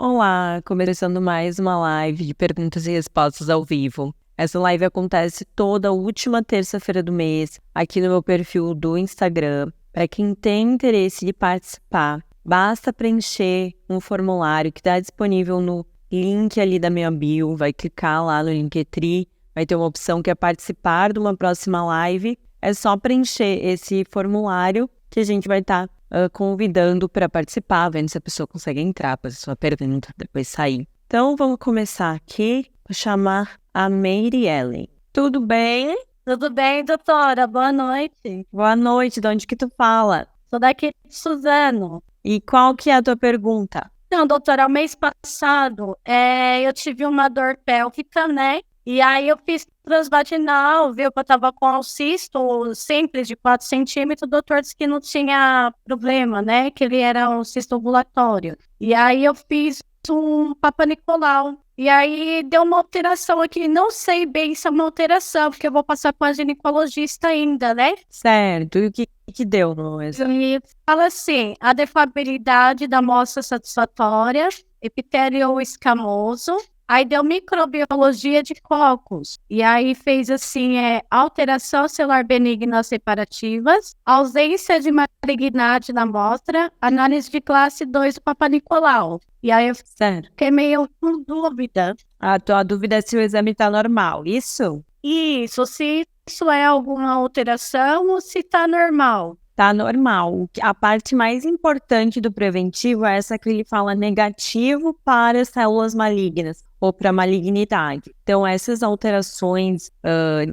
Olá, começando mais uma live de perguntas e respostas ao vivo. Essa live acontece toda última terça-feira do mês, aqui no meu perfil do Instagram. Para quem tem interesse de participar, basta preencher um formulário que está disponível no link ali da minha bio. Vai clicar lá no Linktree, vai ter uma opção que é participar de uma próxima live. É só preencher esse formulário que a gente vai estar convidando para participar, vendo se a pessoa consegue entrar, fazer sua pergunta, depois sair. Então, vamos começar aqui. Vou chamar a Mary Ellen. Tudo bem? Tudo bem, doutora? Boa noite. Boa noite, de onde que tu fala? Sou daqui de Suzano. E qual que é a tua pergunta? Então, doutora, o mês passado eu tive uma dor pélvica, né? E aí eu fiz transvaginal, viu que eu tava com um cisto simples de 4 centímetros, o doutor disse que não tinha problema, né? Que ele era um cisto ovulatório. E aí eu fiz um Papa Nicolau. E aí deu uma alteração aqui, não sei bem se é uma alteração, porque eu vou passar com a ginecologista ainda, né? Certo, e o que deu no exame? E fala assim, a defabilidade da amostra satisfatória, epitélio escamoso, aí deu microbiologia de cocos, e aí fez assim, alteração celular benigna separativas, ausência de malignidade na amostra, análise de classe 2 do Papa Nicolau. E aí eu Certo. fiquei meio com dúvida. A tua dúvida é se o exame está normal, isso? Isso, se isso é alguma alteração ou se tá normal. Tá normal. A parte mais importante do preventivo é essa que ele fala negativo para células malignas ou para malignidade. Então, essas alterações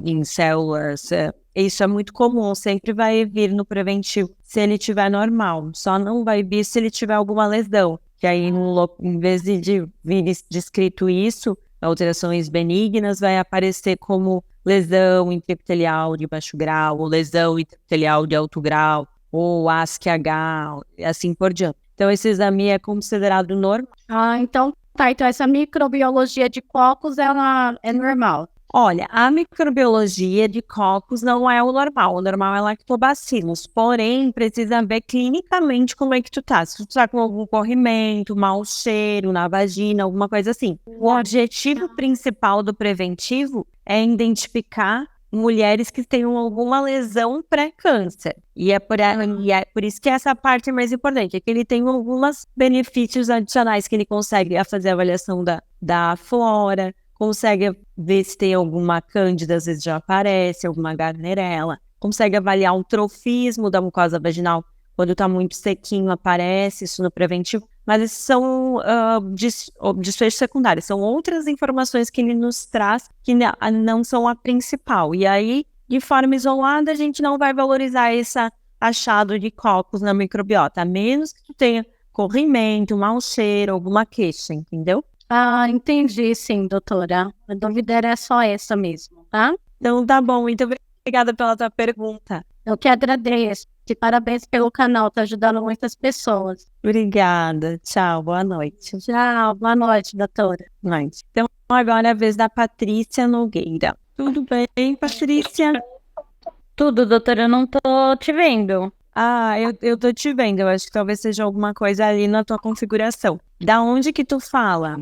em células, isso é muito comum, sempre vai vir no preventivo se ele tiver normal. Só não vai vir se ele tiver alguma lesão. Que aí, em vez de vir descrito isso, alterações benignas, vai aparecer como lesão intraepitelial de baixo grau, ou lesão intraepitelial de alto grau, ou ASC-H, e assim por diante. Então, esse exame é considerado normal. Ah, então tá. Então essa microbiologia de cocos, ela é normal. Olha, a microbiologia de cocos não é o normal. O normal é lactobacillus. Porém, precisa ver clinicamente como é que tu tá. Se tu tá com algum corrimento, mau cheiro na vagina, alguma coisa assim. O objetivo principal do preventivo é identificar mulheres que tenham alguma lesão pré-câncer. E é por isso que essa parte é mais importante. É que ele tem alguns benefícios adicionais que ele consegue fazer a avaliação da flora, consegue ver se tem alguma cândida, às vezes já aparece, alguma gardnerella, consegue avaliar o trofismo da mucosa vaginal, quando está muito sequinho aparece isso no preventivo, mas esses são desfechos secundários, são outras informações que ele nos traz que não são a principal, e aí, de forma isolada, a gente não vai valorizar esse achado de cocos na microbiota, a menos que tu tenha corrimento, mau cheiro, alguma queixa, entendeu? Ah, entendi, sim, doutora. A dúvida era só essa mesmo, tá? Então tá bom, muito obrigada pela tua pergunta. Eu que agradeço. E parabéns pelo canal, tá ajudando muitas pessoas. Obrigada, tchau, boa noite. Tchau, boa noite, doutora. Boa noite. Então agora é a vez da Patrícia Nogueira. Tudo bem, Patrícia? Tudo, doutora, eu não tô te vendo. Ah, eu tô te vendo, eu acho que talvez seja alguma coisa ali na tua configuração. Da onde que tu fala?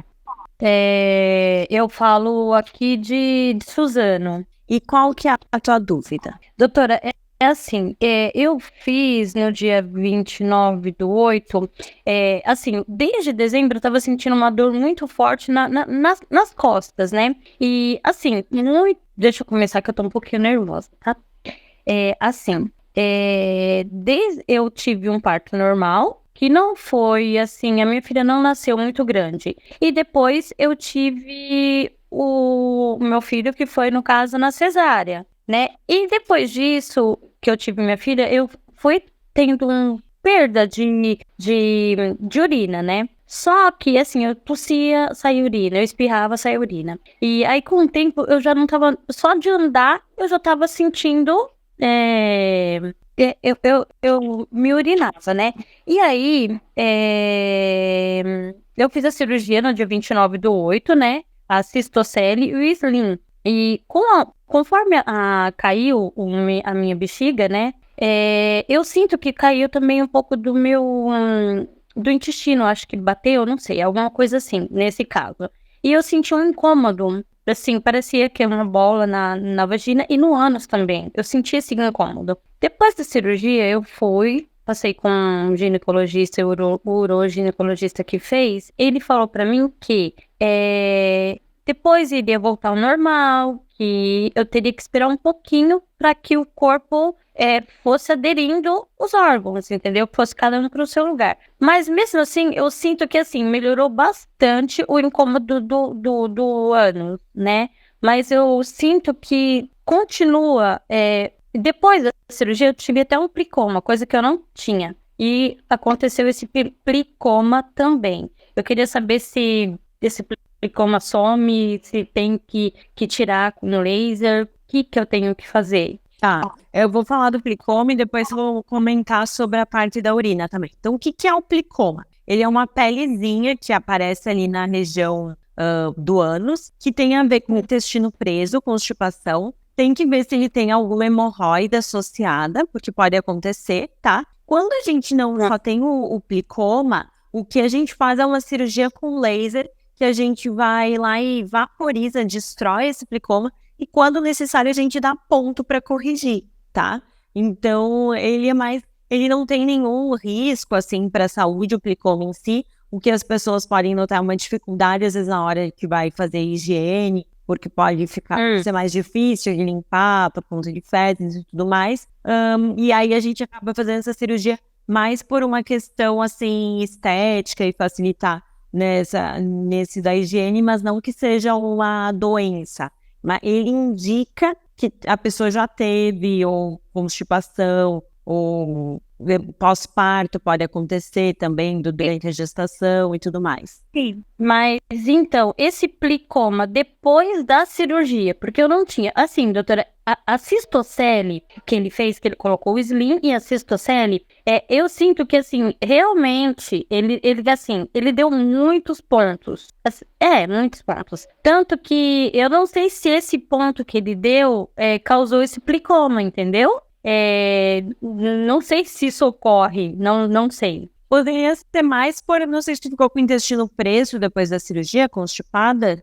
Eu falo aqui de Suzano. E qual que é a tua dúvida? Doutora, assim, eu fiz no dia 29/8, assim, desde dezembro eu tava sentindo uma dor muito forte nas costas, né? E, assim, deixa eu começar que eu tô um pouquinho nervosa, tá? Eu tive um parto normal, que não foi, assim, a minha filha não nasceu muito grande. E depois eu tive o meu filho, que foi, no caso, na cesárea, né? E depois disso, que eu tive minha filha, eu fui tendo uma perda de urina, né? Só que, assim, eu tossia, saía urina, eu espirrava, saía urina. E aí, com o tempo, eu já não tava... Só de andar, eu já tava sentindo... Eu me urinava, né? E aí, eu fiz a cirurgia no dia 29/8, né? A cistocele e o slim. E conforme caiu a minha bexiga, né? Eu sinto que caiu também um pouco do meu do intestino, acho que bateu, não sei, alguma coisa assim, nesse caso. E eu senti um incômodo, assim, parecia que era uma bola na vagina e no ânus também. Eu senti esse incômodo. Depois da cirurgia, eu passei com um ginecologista, uroginecologista que fez. Ele falou pra mim que depois iria voltar ao normal, que eu teria que esperar um pouquinho para que o corpo fosse aderindo os órgãos, entendeu? Fosse cada um para o seu lugar. Mas mesmo assim, eu sinto que assim, melhorou bastante o incômodo do ânus, né? Mas eu sinto que continua. Depois da cirurgia, eu tive até um plicoma, coisa que eu não tinha. E aconteceu esse plicoma também. Eu queria saber se esse plicoma some, se tem que tirar com laser, o que eu tenho que fazer? Tá, eu vou falar do plicoma e depois vou comentar sobre a parte da urina também. Então, o que é o plicoma? Ele é uma pelezinha que aparece ali na região do ânus, que tem a ver com o intestino preso, constipação. Tem que ver se ele tem alguma hemorroida associada, porque pode acontecer, tá? Quando a gente não só tem o plicoma, o que a gente faz é uma cirurgia com laser, que a gente vai lá e vaporiza, destrói esse plicoma, e quando necessário a gente dá ponto para corrigir, tá? Então, ele não tem nenhum risco, assim, para a saúde, o plicoma em si. O que as pessoas podem notar é uma dificuldade, às vezes, na hora que vai fazer higiene, porque pode ser mais difícil de limpar, por conta de fezes e tudo mais. E aí a gente acaba fazendo essa cirurgia mais por uma questão, assim, estética e facilitar nesse da higiene, mas não que seja uma doença. Mas ele indica que a pessoa já teve ou constipação, ou pós-parto pode acontecer também durante a gestação e tudo mais. Sim, mas então, esse plicoma depois da cirurgia, porque eu não tinha, assim, doutora, a cistocele que ele fez, que ele colocou o slim e a cistocele, eu sinto que, assim, realmente, ele deu muitos pontos. Muitos pontos. Tanto que eu não sei se esse ponto que ele deu causou esse plicoma, entendeu? Não sei se isso ocorre, não sei. Poderia ser mais por, não sei se tu ficou com o intestino preso depois da cirurgia, constipada?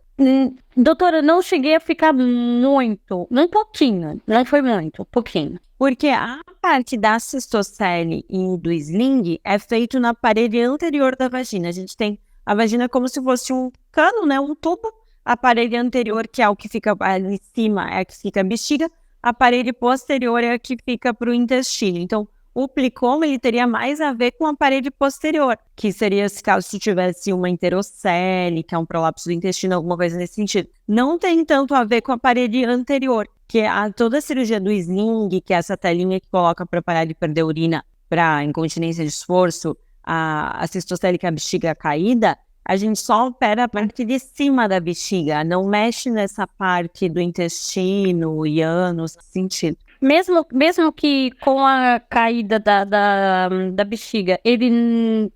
Doutora, não cheguei a ficar muito, um pouquinho, não foi muito, um pouquinho. Porque a parte da cistocele e do sling é feito na parede anterior da vagina. A gente tem a vagina como se fosse um cano, né, um tubo. A parede anterior, que é o que fica ali em cima, é a que fica a bexiga. A parede posterior é a que fica para o intestino. Então, o plicoma ele teria mais a ver com a parede posterior, que seria se caso tu tivesse uma enterocele, que é um prolapso do intestino, alguma coisa nesse sentido. Não tem tanto a ver com a parede anterior, que é toda a cirurgia do sling, que é essa telinha que coloca para parar de perder urina para incontinência de esforço, a cistocele, que é a bexiga caída, a gente só opera a parte de cima da bexiga, não mexe nessa parte do intestino e ânus, nesse sentido. Mesmo que com a caída da bexiga, ele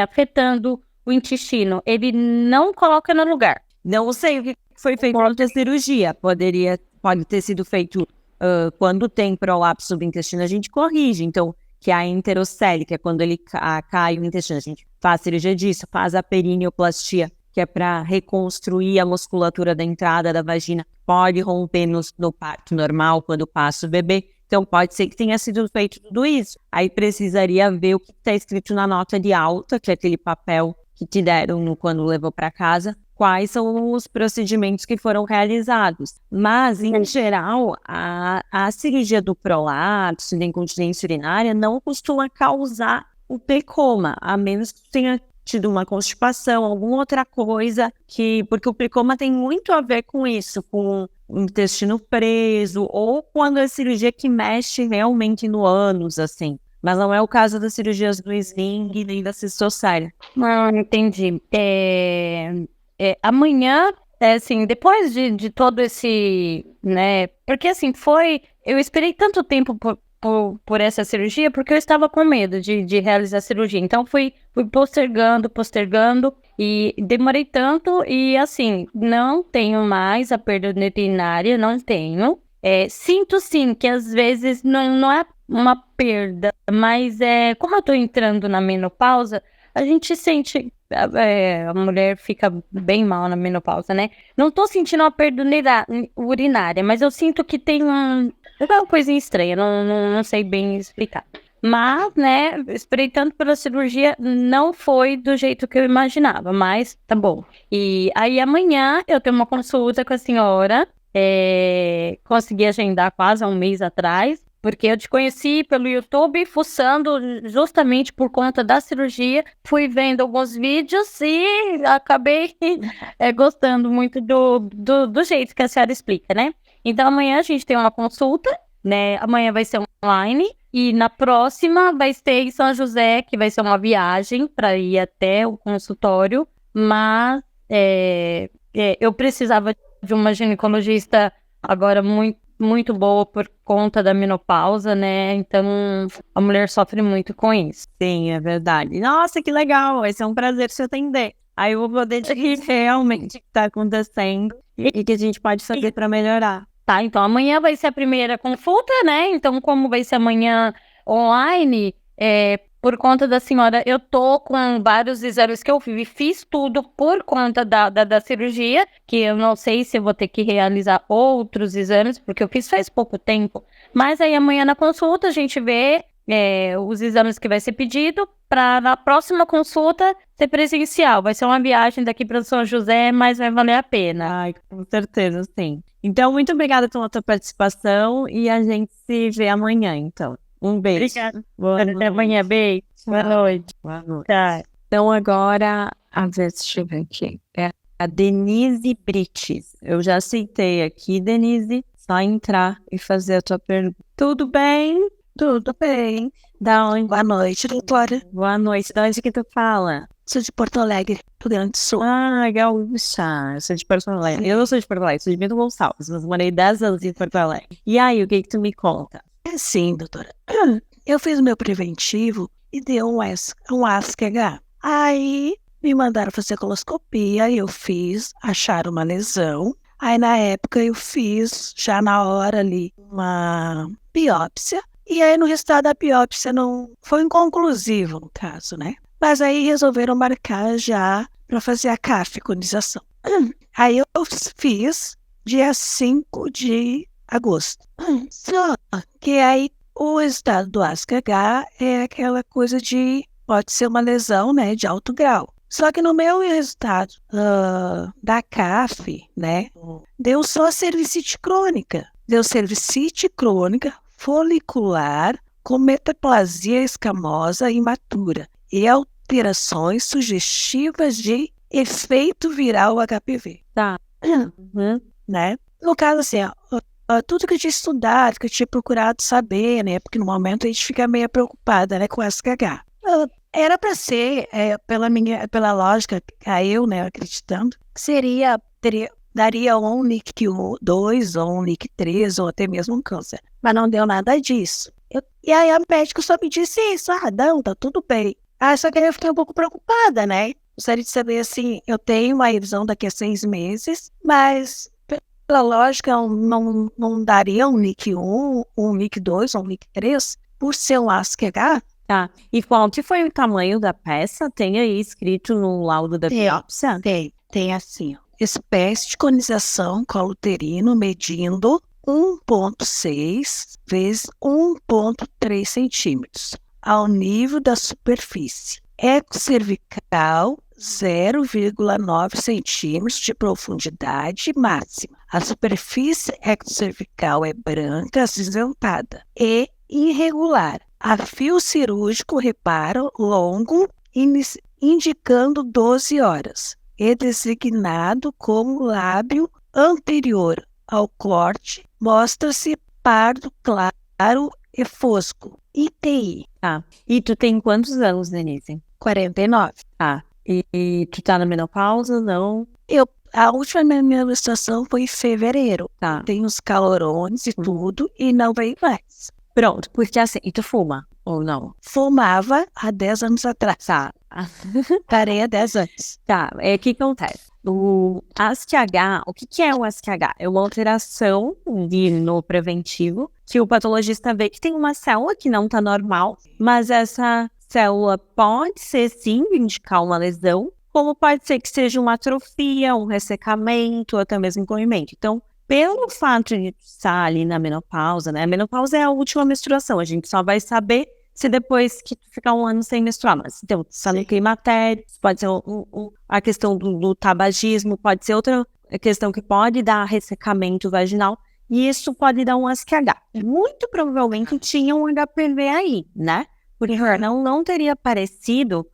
afetando o intestino, ele não coloca no lugar. Não sei o que foi feito durante a cirurgia. Pode ter sido feito quando tem prolapso do intestino, a gente corrige. Então, que é a enterocele, que é quando ele cai o intestino. A gente faz cirurgia disso, faz a perineoplastia, que é para reconstruir a musculatura da entrada da vagina. Pode romper no parto normal, quando passa o bebê. Então, pode ser que tenha sido feito tudo isso. Aí precisaria ver o que está escrito na nota de alta, que é aquele papel que te deram quando levou para casa, quais são os procedimentos que foram realizados. Mas, em geral, a cirurgia do prolapso, da incontinência urinária, não costuma causar o plicoma, a menos que tenha tido uma constipação, alguma outra coisa, porque o plicoma tem muito a ver com isso, com o intestino preso, ou quando é cirurgia que mexe realmente no ânus, assim. Mas não é o caso das cirurgias do sling nem da cistocele. Entendi. Amanhã, assim, depois de todo esse, né, porque assim, eu esperei tanto tempo por essa cirurgia, porque eu estava com medo de realizar a cirurgia, então fui postergando, e demorei tanto, e assim, não tenho mais a perda urinária, não tenho. Sinto sim que às vezes uma perda, mas como eu tô entrando na menopausa, a gente sente, a mulher fica bem mal na menopausa, né? Não tô sentindo uma perda urinária, mas eu sinto que tem uma coisinha estranha, não sei bem explicar. Mas, né, espreitando pela cirurgia, não foi do jeito que eu imaginava, mas tá bom. E aí amanhã eu tenho uma consulta com a senhora, consegui agendar quase há um mês atrás, porque eu te conheci pelo YouTube, fuçando justamente por conta da cirurgia, fui vendo alguns vídeos e acabei gostando muito do jeito que a senhora explica, né? Então amanhã a gente tem uma consulta, né? Amanhã vai ser online. E na próxima vai ser em São José, que vai ser uma viagem para ir até o consultório, mas eu precisava de uma ginecologista agora muito boa por conta da menopausa, né? Então a mulher sofre muito com isso. Sim, é verdade. Nossa, que legal! Vai ser um prazer te atender. Aí eu vou poder te dizer realmente o que está acontecendo e o que a gente pode fazer para melhorar. Tá, então amanhã vai ser a primeira consulta, né? Então, como vai ser amanhã online, por conta da senhora, eu tô com vários exames que eu fiz tudo por conta da cirurgia, que eu não sei se eu vou ter que realizar outros exames, porque eu fiz faz pouco tempo. Mas aí amanhã na consulta a gente vê os exames que vai ser pedido, para na próxima consulta ser presencial. Vai ser uma viagem daqui para São José, mas vai valer a pena. Ai, com certeza, sim. Então, muito obrigada pela tua participação e a gente se vê amanhã, então. Um beijo. Obrigada. Até amanhã, beijo. Boa noite. Boa noite. Tchau. Então, agora, deixa eu ver aqui. É a Denise Brites. Eu já aceitei aqui, Denise. Só entrar e fazer a tua pergunta. Tudo bem? Tudo bem. Da onde? Boa noite, doutora. Boa noite. Da onde que tu fala? Sou de Porto Alegre, Rio Grande do Sul. Ah, gaúcha. Eu sou de Porto Alegre. Eu não sou de Porto Alegre, sou de Bento Gonçalves, mas morei 10 anos em Porto Alegre. E aí, o que tu me conta? É sim, doutora. Eu fiz o meu preventivo e deu um ASCH. Aí me mandaram fazer coloscopia, eu fiz, acharam uma lesão. Aí na época eu fiz, já na hora ali, uma biópsia. E aí no resultado da biópsia não foi inconclusivo no caso, né? Mas aí resolveram marcar já para fazer a cafeconização. Aí eu fiz dia 5 de agosto. Só que aí o resultado do ASCH é aquela coisa de, pode ser uma lesão, né, de alto grau. Só que no meu resultado da CAF, né, deu só cervicite crônica. Deu cervicite crônica, folicular, com metaplasia escamosa imatura e alterações sugestivas de efeito viral HPV. Tá. Né? No caso, assim, tudo que eu tinha estudado, que eu tinha procurado saber, né? Porque no momento a gente fica meio preocupada, né, com SKH. Era para ser, pela lógica, eu, né, acreditando, que daria um NIC2, ou um NIC3, ou até mesmo um câncer. Mas não deu nada disso. E aí a médica só me disse isso, não, tá tudo bem. Só que aí eu fiquei um pouco preocupada, né? Gostaria de saber, assim, eu tenho uma revisão daqui a 6 meses, mas pela lógica não daria um NIC1, um NIC2, ou um NIC3, por ser um ASCH. Tá. E qual que foi o tamanho da peça? Tem aí escrito no laudo da biópsia? Tem assim, ó. Espécie de conização colo uterino medindo 1,6 vezes 1,3 centímetros ao nível da superfície. Eco cervical 0,9 centímetros de profundidade máxima. A superfície ectocervical é branca, acinzentada e irregular. A fio cirúrgico reparo longo, indicando 12 horas. É designado como lábio anterior ao corte, mostra-se pardo claro e fosco. ITI. Tá. E tu tem quantos anos, Denise? 49. Tá. E tu tá na menopausa, não? A última minha menstruação foi em fevereiro. Tá. Tem os calorões e tudo, e não veio mais. Pronto, porque assim, e tu fuma ou não? Fumava há 10 anos atrás. Tá. Parei há 10 anos. Tá, o que acontece? O ASC-H, o que é o ASC-H? É uma alteração no preventivo, que o patologista vê que tem uma célula que não está normal, mas essa célula pode ser sim indicar uma lesão, como pode ser que seja uma atrofia, um ressecamento, ou até mesmo corrimento. Então, pelo fato de estar ali na menopausa, né? A menopausa é a última menstruação, a gente só vai saber se depois que tu ficar um ano sem menstruar, mas então, está no climatério, pode ser a questão do tabagismo, pode ser outra questão que pode dar ressecamento vaginal, e isso pode dar um ASC-H. Muito provavelmente tinha um HPV aí, né? Porque não teria aparecido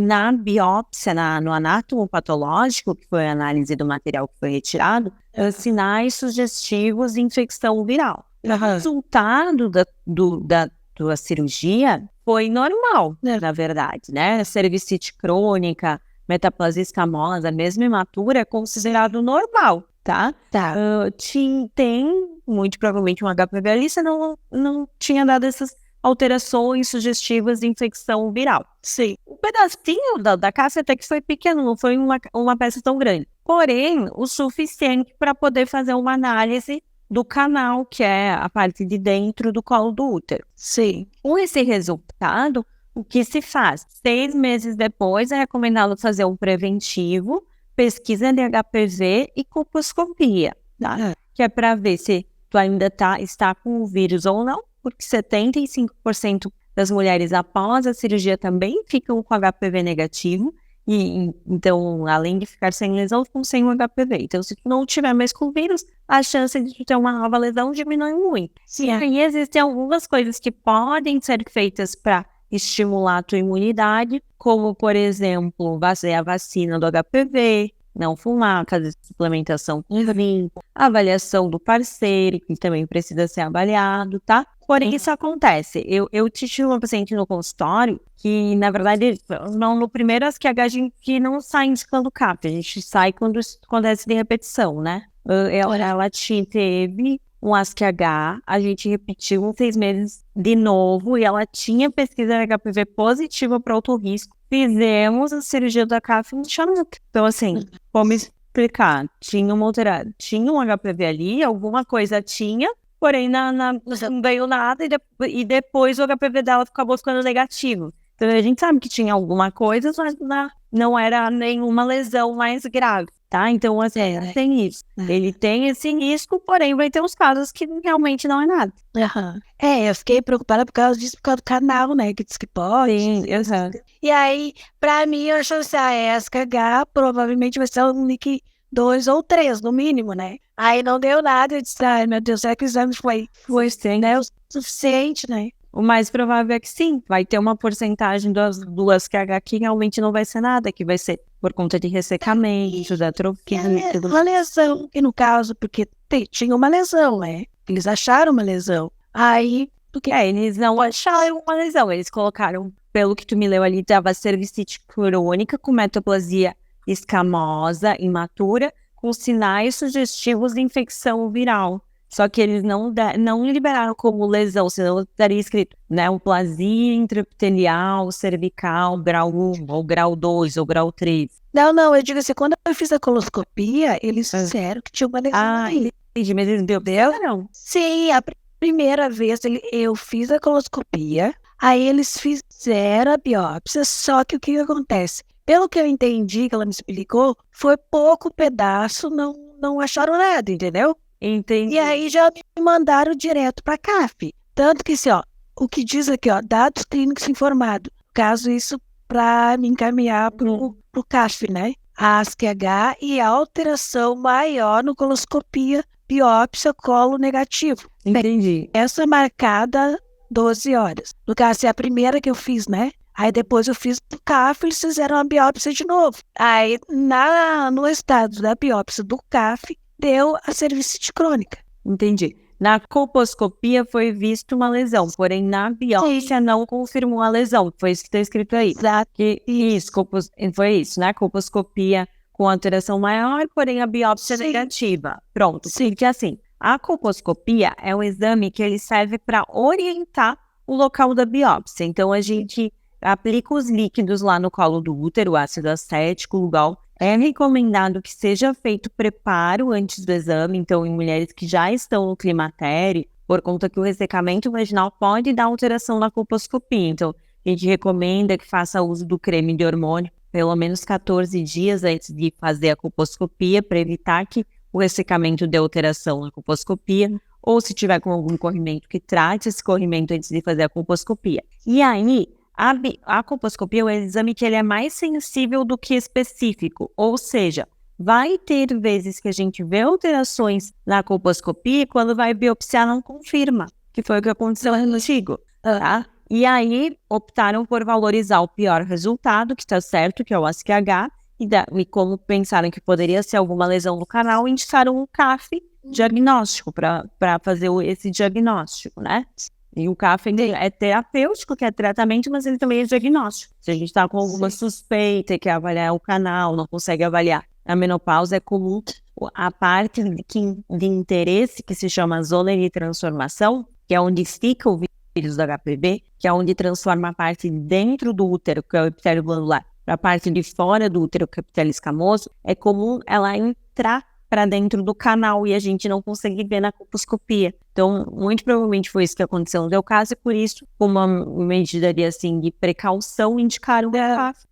na biópsia, no anátomo patológico, que foi a análise do material que foi retirado, sinais sugestivos de infecção viral. O resultado da cirurgia foi normal, na verdade, né? Cervicite crônica, metaplasia escamosa, mesmo imatura, é considerado normal, tá? Tem, muito provavelmente, um HPV ali, você não tinha dado essas alterações sugestivas de infecção viral. Sim. O pedacinho da casca até que foi pequeno, não foi uma peça tão grande. Porém, o suficiente para poder fazer uma análise do canal, que é a parte de dentro do colo do útero. Sim. Com esse resultado, o que se faz? 6 meses depois, é recomendado fazer um preventivo, pesquisa de HPV e colposcopia, tá? Que é para ver se tu ainda está com o vírus ou não, porque 75% das mulheres após a cirurgia também ficam com HPV negativo, e então, além de ficar sem lesão, ficam sem o HPV. Então, se tu não tiver mais com o vírus, a chance de tu ter uma nova lesão diminui muito. Sim. E aí existem algumas coisas que podem ser feitas para estimular a tua imunidade, como, por exemplo, fazer a vacina do HPV, não fumar, fazer suplementação com zinco, avaliação do parceiro, que também precisa ser avaliado, tá? Porém, isso acontece. Eu tive uma paciente no consultório que, na verdade, no primeiro ASC-H a gente não sai indicando CAP, a gente sai quando acontece de repetição, né? Ela teve um ASC-H, a gente repetiu em 6 meses de novo e ela tinha pesquisa de HPV positiva para alto risco. Fizemos a cirurgia da CAF e então, assim, como explicar? Tinha um HPV ali, alguma coisa tinha, porém não veio nada e depois o HPV dela acabou ficando negativo. Então a gente sabe que tinha alguma coisa, mas não era nenhuma lesão mais grave, tá? Então, assim, tem isso. Ele tem esse risco, porém vai ter uns casos que realmente não é nada. Eu fiquei preocupada por causa disso, por causa do canal, né? Que diz que pode. Sim, exato. E aí, pra mim, eu achei que a ASC-H provavelmente vai ser um link 2 ou 3, no mínimo, né? Aí não deu nada, eu disse, ai meu Deus, será que o exame foi sim, né, o suficiente, né? O mais provável é que sim, vai ter uma porcentagem das duas que aqui realmente não vai ser nada, que vai ser por conta de ressecamento, da atrofia. Uma lesão, que no caso, porque tinha uma lesão, né? Eles acharam uma lesão. Aí, eles não acharam uma lesão, eles colocaram, pelo que tu me leu ali, tava cervicite crônica com metaplasia escamosa, imatura, com sinais sugestivos de infecção viral. Só que eles não liberaram como lesão, senão estaria escrito neoplasia intraepitelial, cervical, grau 1, ou grau 2, ou grau 3. Não, eu digo assim, quando eu fiz a coloscopia, eles disseram que tinha uma lesão aí. Entendi, mas eles não? Sim, a primeira vez eu fiz a coloscopia, aí eles fizeram a biópsia, só que o que acontece? Pelo que eu entendi, que ela me explicou, foi pouco pedaço, não acharam nada, entendeu? Entendi. E aí já me mandaram direto para a CAF. Tanto que, assim, o que diz aqui, dados clínicos informados. Caso isso para me encaminhar para o CAF, né? A ASC-H e a alteração maior no coloscopia, biópsia, colo negativo. Entendi. Essa marcada 12 horas. No caso, é a primeira que eu fiz, né? Aí depois eu fiz do CAF e eles fizeram a biópsia de novo. Aí, no estado da biópsia do CAF, deu a cervicite crônica. Entendi. Na colposcopia foi visto uma lesão, porém na biópsia não confirmou a lesão. Foi isso que está escrito aí. Exato. Foi isso, né? Colposcopia com alteração maior, porém a biópsia negativa. Pronto. Sim. Porque assim, a colposcopia é um exame que ele serve para orientar o local da biópsia. Então a gente aplica os líquidos lá no colo do útero, ácido acético, Lugol. É recomendado que seja feito preparo antes do exame, então em mulheres que já estão no climatério, por conta que o ressecamento vaginal pode dar alteração na colposcopia. Então, a gente recomenda que faça uso do creme de hormônio pelo menos 14 dias antes de fazer a colposcopia, para evitar que o ressecamento dê alteração na colposcopia, ou se tiver com algum corrimento, que trate esse corrimento antes de fazer a colposcopia. E aí, a colposcopia é um exame que ele é mais sensível do que específico, ou seja, vai ter vezes que a gente vê alterações na colposcopia e quando vai biopsiar não confirma, que foi o que aconteceu contigo, tá? E aí optaram por valorizar o pior resultado, que está certo, que é o ASQ-H, e como pensaram que poderia ser alguma lesão no canal, indicaram um CAF diagnóstico para fazer esse diagnóstico, né? E o CAF é terapêutico, que é tratamento, mas ele também é diagnóstico. Se a gente está com alguma suspeita e quer avaliar o canal, não consegue avaliar a menopausa, é comum a parte de interesse, que se chama zona de transformação, que é onde fica o vírus do HPV, que é onde transforma a parte dentro do útero, que é o epitélio glandular, para a parte de fora do útero, que é o epitélio escamoso, é comum ela entrar para dentro do canal e a gente não consegue ver na colposcopia. Então, muito provavelmente foi isso que aconteceu no teu caso, e por isso, como uma medida assim, de precaução, indicaram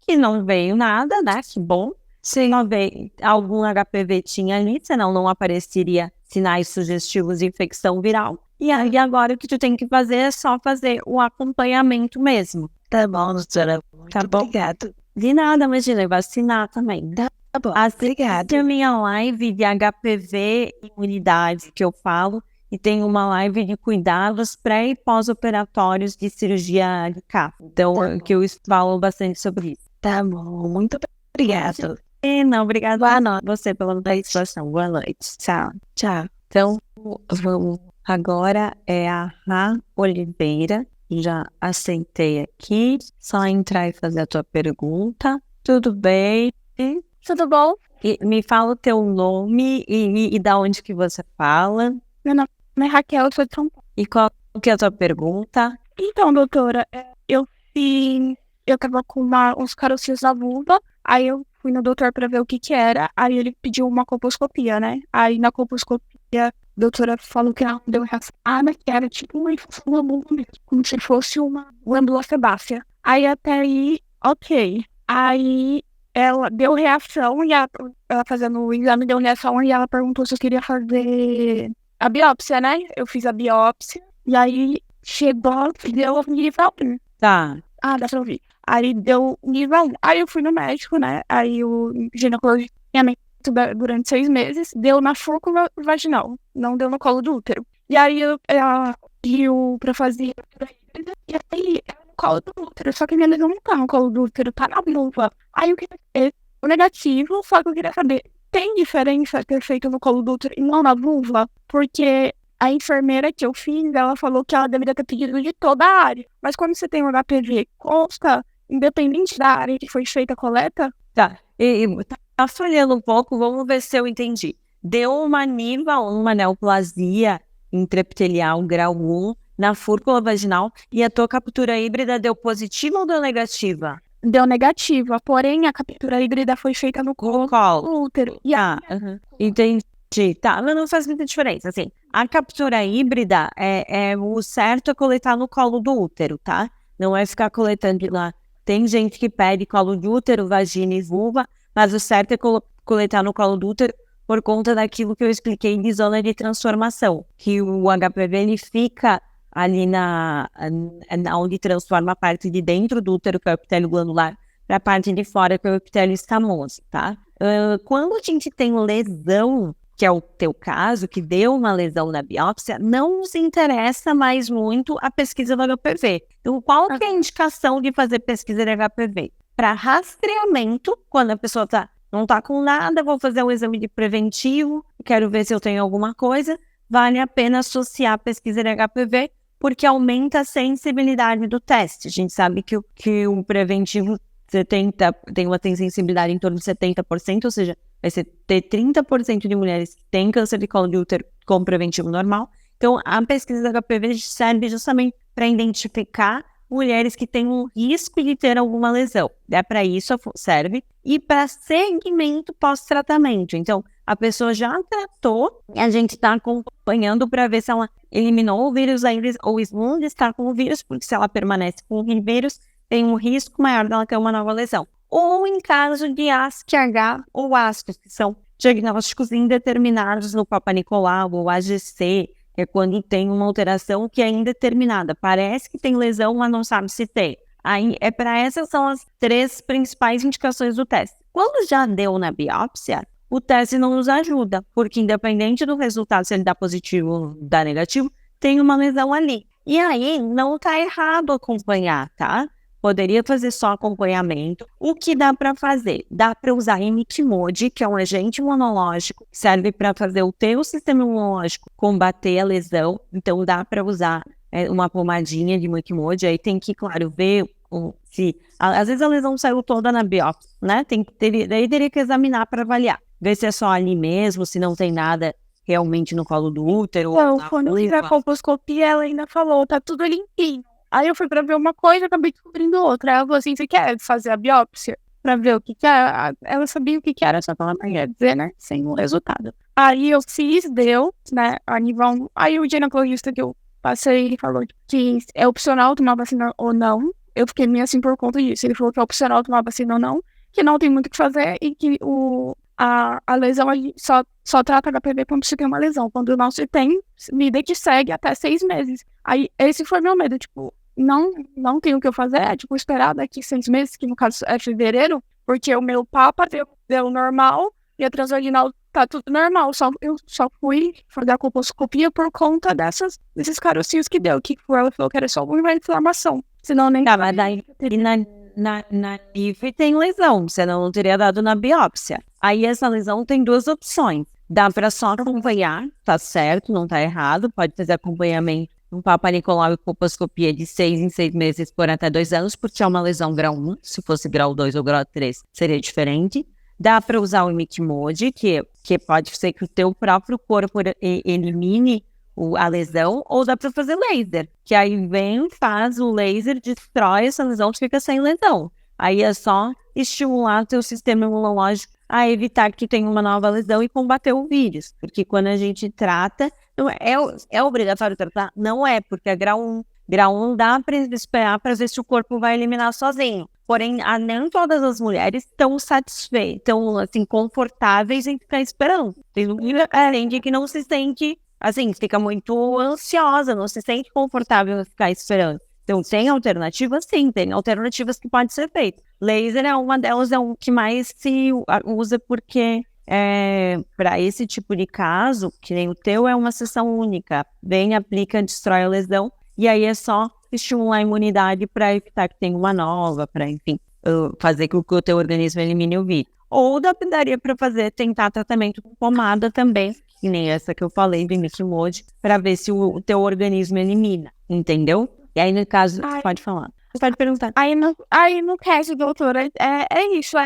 que não veio nada, né? Que bom. Se não veio, algum HPV tinha ali, senão não apareceria sinais sugestivos de infecção viral. E aí agora o que tu tem que fazer é só fazer o acompanhamento mesmo. Tá bom, doutora. Tá bom? Obrigada. De nada, imagina, vacinar também. Tá bom, obrigada. obrigada. A minha live de HPV e imunidade que eu falo, e tem uma live de cuidados pré- e pós-operatórios de cirurgia de CAF. Então, que eu falo bastante sobre isso. Tá bom, muito obrigada. Não, obrigada Boa noite. você pela participação. Boa noite. Tchau. Tchau. Então, vamos. Agora é a Rá Oliveira. Já aceitei aqui. Só entrar e fazer a tua pergunta. Tudo bem? Tudo bom? E me fala o teu nome e da onde que você fala. Meu nome é Raquel, eu sou de São Paulo. E qual que é a tua pergunta? Então, doutora, eu tava com uns carocinhos na vulva, aí eu fui no doutor pra ver o que era, aí ele pediu uma colposcopia, né? Aí na colposcopia, a doutora falou que ela não deu reação, que era tipo uma infecção na vulva mesmo, como se fosse uma glândula sebácea. Aí até aí, ok. Aí ela deu reação e ela fazendo o exame deu reação e ela perguntou se eu queria fazer a biópsia, né? Eu fiz a biópsia e aí chegou, deu nível 1. Tá. Dá pra ouvir. Aí deu nível 1. Aí eu fui no médico, né? Aí o ginecologista durante 6 meses deu na fúrcula vaginal, não deu no colo do útero. E aí ela pediu pra fazer e aí no colo do útero, só que minha lesão não tá no colo do útero, tá na vulva. Aí o que o negativo, só que eu queria saber, tem diferença ter feito no colo do útero e não na vulva? Porque a enfermeira que eu fiz, ela falou que ela deveria ter pedido de toda a área. Mas quando você tem um HPV, consta, independente da área que foi feita a coleta? Tá. Tá folhando um pouco, vamos ver se eu entendi. Deu uma nível 1, uma neoplasia intraepitelial grau 1 na fúrcula vaginal e a tua captura híbrida deu positiva ou deu negativa? Deu negativa, porém a captura híbrida foi feita no colo do útero. E Entendi. Tá, mas não faz muita diferença, assim. A captura híbrida o certo é coletar no colo do útero, tá? Não é ficar coletando lá. Tem gente que pede colo de útero, vagina e vulva, mas o certo é coletar no colo do útero por conta daquilo que eu expliquei de zona de transformação, que o HPV ele fica ali onde transforma a parte de dentro do útero, que é o epitélio glandular, para a parte de fora, que é o epitélio escamoso, tá? Quando a gente tem lesão, que é o teu caso, que deu uma lesão na biópsia, não nos interessa mais muito a pesquisa do HPV. Então, qual que é a indicação de fazer pesquisa de HPV? Para rastreamento, quando a pessoa não está com nada, vou fazer um exame de preventivo, quero ver se eu tenho alguma coisa, vale a pena associar a pesquisa de HPV, porque aumenta a sensibilidade do teste. A gente sabe que o preventivo tem uma sensibilidade em torno de 70%, ou seja, vai ter 30% de mulheres que têm câncer de colo de útero com preventivo normal. Então, a pesquisa da HPV serve justamente para identificar mulheres que têm um risco de ter alguma lesão. Para isso serve. E para segmento pós-tratamento. Então, a pessoa já tratou e a gente está acompanhando para ver se ela eliminou o vírus ainda ou ainda está com o vírus, porque se ela permanece com o vírus, tem um risco maior dela ter uma nova lesão. Ou em caso de ASC-H ou ASCO, que são diagnósticos indeterminados no Papa Nicolau ou AGC, que é quando tem uma alteração que é indeterminada. Parece que tem lesão, mas não sabe se tem. Aí, para essas são as 3 principais indicações do teste. Quando já deu na biópsia, o teste não nos ajuda, porque independente do resultado, se ele dá positivo ou dá negativo, tem uma lesão ali. E aí, não está errado acompanhar, tá? Poderia fazer só acompanhamento. O que dá para fazer? Dá para usar imiquimod, que é um agente imunológico, que serve para fazer o teu sistema imunológico combater a lesão. Então, dá para usar uma pomadinha de imiquimod. Aí tem que, claro, ver se... Às vezes a lesão saiu toda na biópsia, né? Daí teria que examinar para avaliar. Ver se é só ali mesmo, se não tem nada realmente no colo do útero. Não, quando eu fiz a colposcopia, ela ainda falou, tá tudo limpinho. Aí eu fui pra ver uma coisa, acabei descobrindo outra. Ela falou assim, você quer fazer a biópsia pra ver o que é? Ela sabia o que era, só que ela não ia dizer, né? Sem o resultado. Aí eu fiz, deu, né? Aí o ginecologista que eu passei, ele falou que é opcional tomar vacina ou não. Eu fiquei meio assim por conta disso. Ele falou que é opcional tomar vacina ou não, que não tem muito o que fazer e que a lesão, a gente só trata HPV quando se tem uma lesão. Quando não se tem, vida que segue até 6 meses. Aí, esse foi meu medo, tipo, não tem o que eu fazer, é, tipo, esperar daqui 6 meses, que no caso é fevereiro, porque o meu papa deu normal e a transvaginal tá tudo normal. Eu só fui fazer a colposcopia por conta desses carocinhos que deu, que ela falou que era só uma inflamação. Senão nem... Tá, mas daí na NIV tem lesão, senão não teria dado na biópsia. Aí essa lesão tem 2 opções. Dá para só acompanhar, tá certo, não tá errado, pode fazer acompanhamento um Papa Nicolau e colposcopia de 6 em 6 meses por até 2 anos, porque é uma lesão grau 1, se fosse grau 2 ou grau 3 seria diferente. Dá para usar o imiquimod, que pode ser que o teu próprio corpo elimine a lesão, ou dá para fazer laser, que aí faz o laser, destrói essa lesão, tu fica sem lesão. Aí é só estimular o teu sistema imunológico a evitar que tenha uma nova lesão e combater o vírus. Porque quando a gente trata, não é obrigatório tratar? Não é, porque é grau 1. Grau 1 dá para esperar para ver se o corpo vai eliminar sozinho. Porém, nem todas as mulheres estão satisfeitas, estão assim, confortáveis em ficar esperando. Tem gente que não se sente, assim, fica muito ansiosa, não se sente confortável em ficar esperando. Então, tem alternativas? Sim, tem alternativas que podem ser feitas. Laser é uma delas, é o que mais se usa porque para esse tipo de caso, que nem o teu é uma sessão única, aplica, destrói a lesão, e aí é só estimular a imunidade para evitar que tenha uma nova, para, enfim, fazer com que o teu organismo elimine o vírus. Ou daria para tentar tratamento com pomada também, que nem essa que eu falei do imiquimod, para ver se o teu organismo elimina, entendeu? E aí, no caso, você pode falar. Você pode perguntar. Aí no caso, doutora, é isso.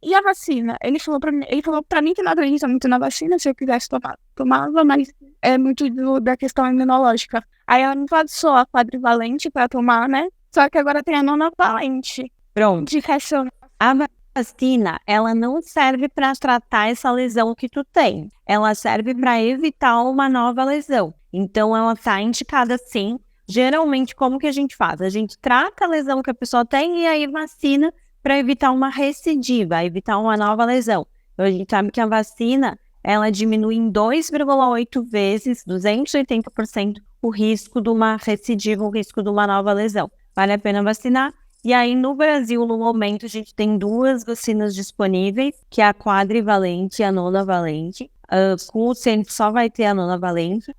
E a vacina? Ele falou pra mim que não acredita muito na vacina, se eu quisesse tomava, mas é muito da questão imunológica. Aí ela me passou a quadrivalente pra tomar, né? Só que agora tem a nonavalente. Pronto. De reação. A vacina, ela não serve para tratar essa lesão que tu tem. Ela serve para evitar uma nova lesão. Então, ela tá indicada sim. Geralmente, como que a gente faz? A gente trata a lesão que a pessoa tem e aí vacina para evitar uma recidiva, evitar uma nova lesão. Então, a gente sabe que a vacina, ela diminui em 2,8 vezes, 280%, o risco de uma recidiva, o risco de uma nova lesão. Vale a pena vacinar. E aí, no Brasil, no momento, a gente tem 2 vacinas disponíveis, que é a quadrivalente e a nonavalente. Com o centro só vai ter a nonavalente.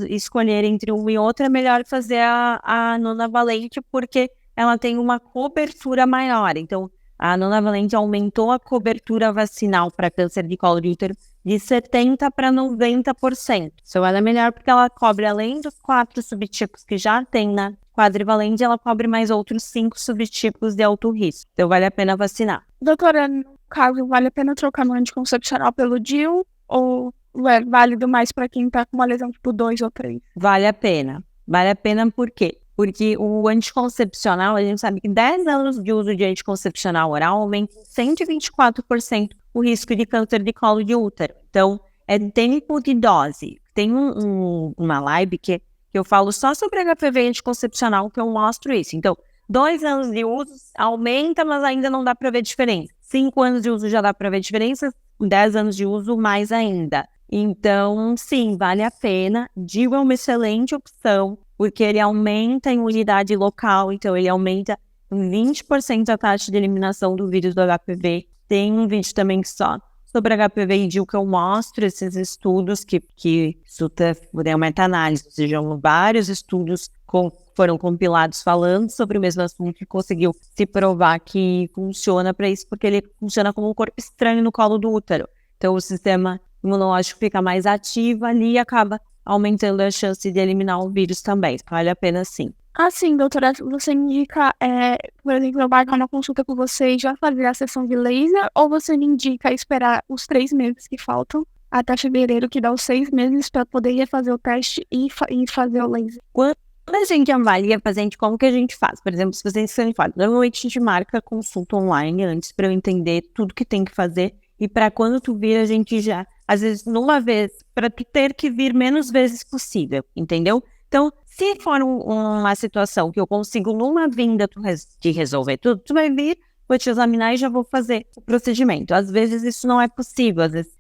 Escolher entre uma e outra, é melhor fazer a nonavalente, porque ela tem uma cobertura maior. Então, a nonavalente aumentou a cobertura vacinal para câncer de colo de útero de 70% para 90%. Então, ela é melhor porque ela cobre, além dos 4 subtipos que já tem na quadrivalente, ela cobre mais outros 5 subtipos de alto risco. Então, vale a pena vacinar. Doutora, no caso, vale a pena trocar no anticoncepcional pelo DIU ou é válido mais para quem tá com uma lesão tipo 2 ou 3? Vale a pena. Vale a pena por quê? Porque o anticoncepcional, a gente sabe que 10 anos de uso de anticoncepcional oral aumenta em 124% o risco de câncer de colo de útero. Então, é tempo de dose. Tem uma live que eu falo só sobre HPV anticoncepcional, que eu mostro isso. Então, 2 anos de uso aumenta, mas ainda não dá para ver diferença. 5 anos de uso já dá para ver diferença, 10 anos de uso mais ainda. Então, sim, vale a pena. DIU é uma excelente opção, porque ele aumenta a imunidade local, então ele aumenta em 20% a taxa de eliminação do vírus do HPV. Tem um vídeo também só sobre HPV e DIU que eu mostro esses estudos que isso é uma meta-análise, ou seja, vários estudos foram compilados falando sobre o mesmo assunto e conseguiu se provar que funciona para isso, porque ele funciona como um corpo estranho no colo do útero. Então o sistema imunológico fica mais ativo ali e acaba aumentando a chance de eliminar o vírus também. Vale a pena sim. Assim, doutora, você indica, por exemplo, eu marcar uma consulta com você e já fazer a sessão de laser, ou você me indica esperar os 3 meses que faltam até fevereiro, que dá os 6 meses para poder ir fazer o teste e fazer o laser? Quando a gente avalia a paciente, como que a gente faz? Por exemplo, se você se fala, normalmente a gente marca consulta online antes para eu entender tudo que tem que fazer e para quando tu vir a gente já, às vezes numa vez, para tu ter que vir menos vezes possível, entendeu? Então, se for uma situação que eu consigo numa vinda de resolver tudo, tu vai vir, vou te examinar e já vou fazer o procedimento. Às vezes isso não é possível, às vezes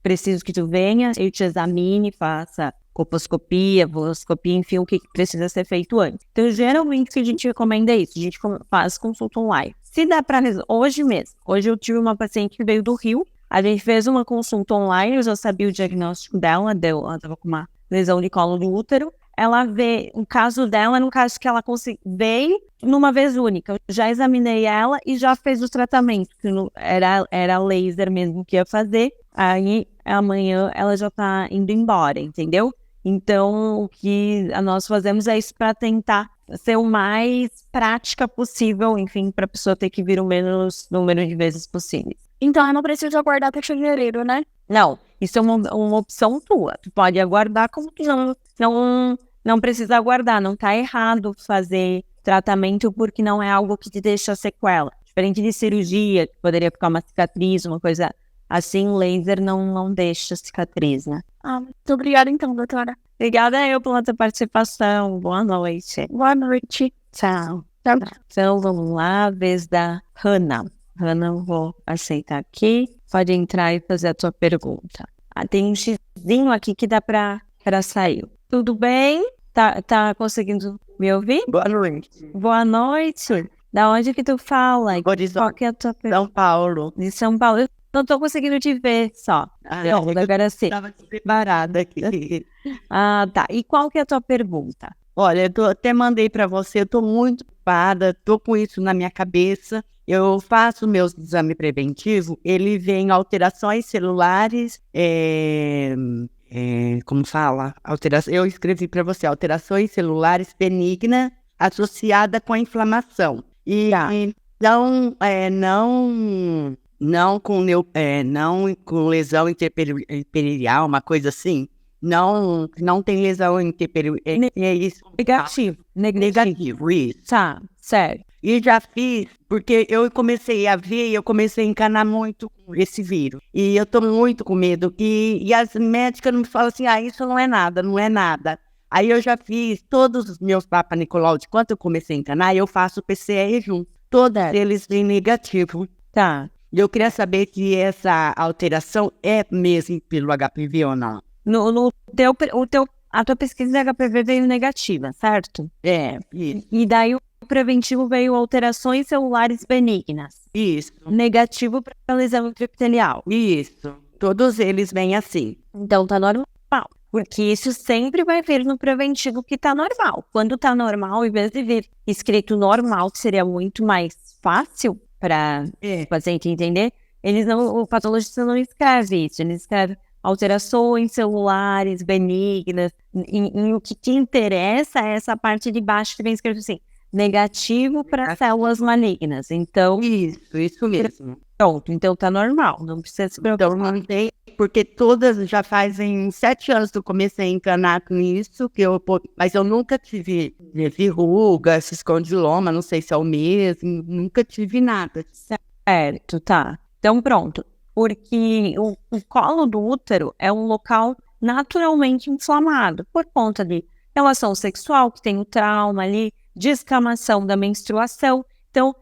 preciso que tu venha, eu te examine, faça colposcopia, vuloscopia, enfim, o que precisa ser feito antes. Então, geralmente, o que a gente recomenda é isso, a gente faz consulta online. Se dá para hoje mesmo, hoje eu tive uma paciente que veio do Rio, a gente fez uma consulta online, eu já sabia o diagnóstico dela, ela estava com uma lesão de colo do útero. Ela o caso dela era um caso que ela veio numa vez única. Eu já examinei ela e já fez o tratamento, que era laser mesmo que ia fazer. Aí amanhã ela já tá indo embora, entendeu? Então o que nós fazemos é isso para tentar ser o mais prática possível, enfim, para a pessoa ter que vir o menos número de vezes possível. Então eu não preciso aguardar até fevereiro, né? Não, isso é uma opção tua. Tu pode aguardar como tu não precisa aguardar. Não tá errado fazer tratamento porque não é algo que te deixa sequela. Diferente de cirurgia, que poderia ficar uma cicatriz, uma coisa assim, laser não deixa cicatriz, né? Muito obrigada então, doutora. Obrigada eu pela tua participação. Boa noite. Boa noite. Tchau. Tchau. Então vamos lá, vez da Hannah. Hannah, eu vou aceitar aqui. Pode entrar e fazer a tua pergunta. Tem um xizinho aqui que dá pra sair. Tudo bem? Tá conseguindo me ouvir? Boa noite. Boa noite. Da onde que tu fala? Qual que é a tua pergunta? São Paulo. De São Paulo. Eu não tô conseguindo te ver só. Não, agora sim. Estava preparada aqui. Tá. E qual que é a tua pergunta? Olha, eu até mandei para você, eu tô muito ocupada, tô com isso na minha cabeça. Eu faço meus exame preventivo, ele vem alterações celulares, como fala? Eu escrevi para você, alterações celulares benignas associada com a inflamação. E não com lesão interperial, uma coisa assim. Não tem lesão interperial. É isso. Negativo, isso. Tá, sério. E já fiz, porque eu comecei a ver e eu comecei a encanar muito com esse vírus. E eu tô muito com medo. E as médicas me falam assim, isso não é nada, não é nada. Aí eu já fiz todos os meus Papa Nicolau, de quando eu comecei a encanar, eu faço PCR junto. Todos eles vêm negativo. Tá. E eu queria saber se essa alteração é mesmo pelo HPV ou não. A tua pesquisa de HPV veio negativa, certo? Isso. E daí o preventivo veio alterações celulares benignas. Isso. Negativo para lesão intraepitelial. Isso. Todos eles vêm assim. Então tá normal. Porque isso sempre vai vir no preventivo que tá normal. Quando tá normal, em vez de vir escrito normal, que seria muito mais fácil para o paciente entender, o patologista não escreve isso. Ele escreve alterações celulares benignas. E o que te interessa é essa parte de baixo que vem escrito assim, negativo para células malignas. Então, isso mesmo. Pronto, então tá normal, não precisa se preocupar. Então não tem porque todas já fazem 7 anos que eu comecei a encanar com isso, mas eu nunca tive verruga, escondiloma, não sei se é o mesmo, nunca tive nada. Certo, tá. Então, pronto. Porque o colo do útero é um local naturalmente inflamado por conta de relação sexual, que tem o trauma ali, descamação da menstruação. Então,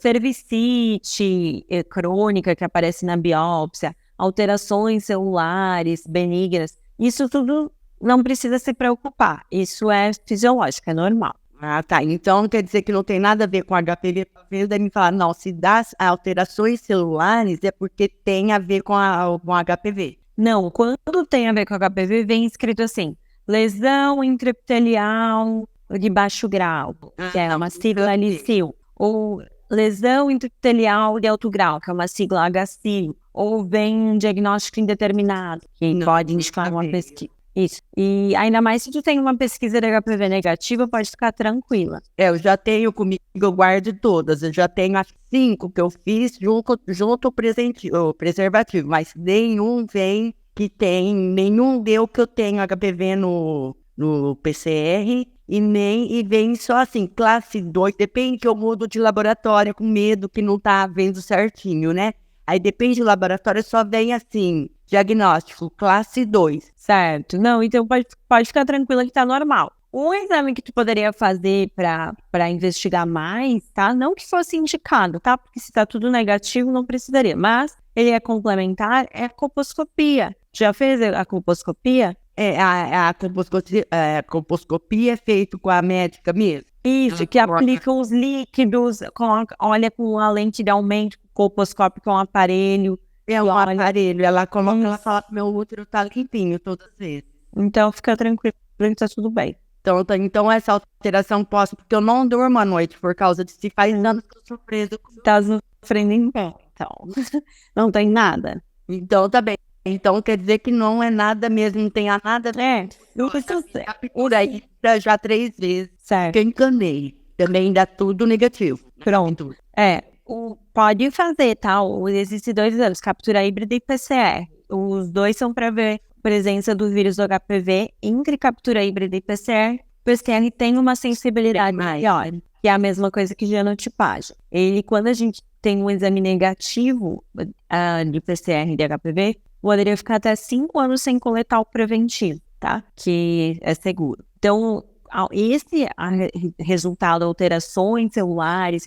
cervicite crônica que aparece na biópsia, alterações celulares benignas, isso tudo não precisa se preocupar. Isso é fisiológico, é normal. Ah, tá. Então quer dizer que não tem nada a ver com HPV. Talvez deve me falar, não, se dá alterações celulares é porque tem a ver com HPV. Não, quando tem a ver com HPV, vem escrito assim, lesão intraepitelial de baixo grau, que é uma sigla LICIL, ou lesão intraepitelial de alto grau, que é uma sigla HCIL, ou vem um diagnóstico indeterminado, que pode indicar uma pesquisa. Isso. E ainda mais se tu tem uma pesquisa de HPV negativa, pode ficar tranquila. Eu já tenho comigo, eu guardo todas. Eu já tenho as 5 que eu fiz junto o preservativo, mas nenhum deu que eu tenho HPV no PCR e vem só assim, classe 2, depende que eu mudo de laboratório com medo que não tá vendo certinho, né? Aí depende do laboratório, só vem assim, diagnóstico, classe 2. Certo. Não, então pode ficar tranquila que tá normal. Um exame que tu poderia fazer para investigar mais, tá? Não que fosse indicado, tá? Porque se tá tudo negativo, não precisaria. Mas ele é complementar, é a colposcopia. Já fez a colposcopia? A colposcopia é feita com a médica mesmo? Isso, que aplica os líquidos, olha com a lente de aumento colposcópico, com um aparelho. É um aparelho, ela fala que meu útero tá limpinho todas as vezes. Então fica tranquilo, tá tudo bem. Então essa alteração posso, porque eu não durmo à noite por causa de se faz anos que eu tô surpresa. Tá sofrendo em pé, então não tem nada. Então tá bem. Então quer dizer que não é nada mesmo, não tem nada. Não precisa ser. Por aí já 3 vezes Certo. que eu encanei. Também dá tudo negativo. Pronto. Pode fazer, tá? Existem 2 exames, captura híbrida e PCR. Os 2 são para ver presença do vírus do HPV entre captura híbrida e PCR. PCR tem uma sensibilidade maior, que é a mesma coisa que genotipagem. Quando a gente tem um exame negativo de PCR de HPV, poderia ficar até 5 anos sem coletar o preventivo, tá? Que é seguro. Então, esse resultado, alterações celulares,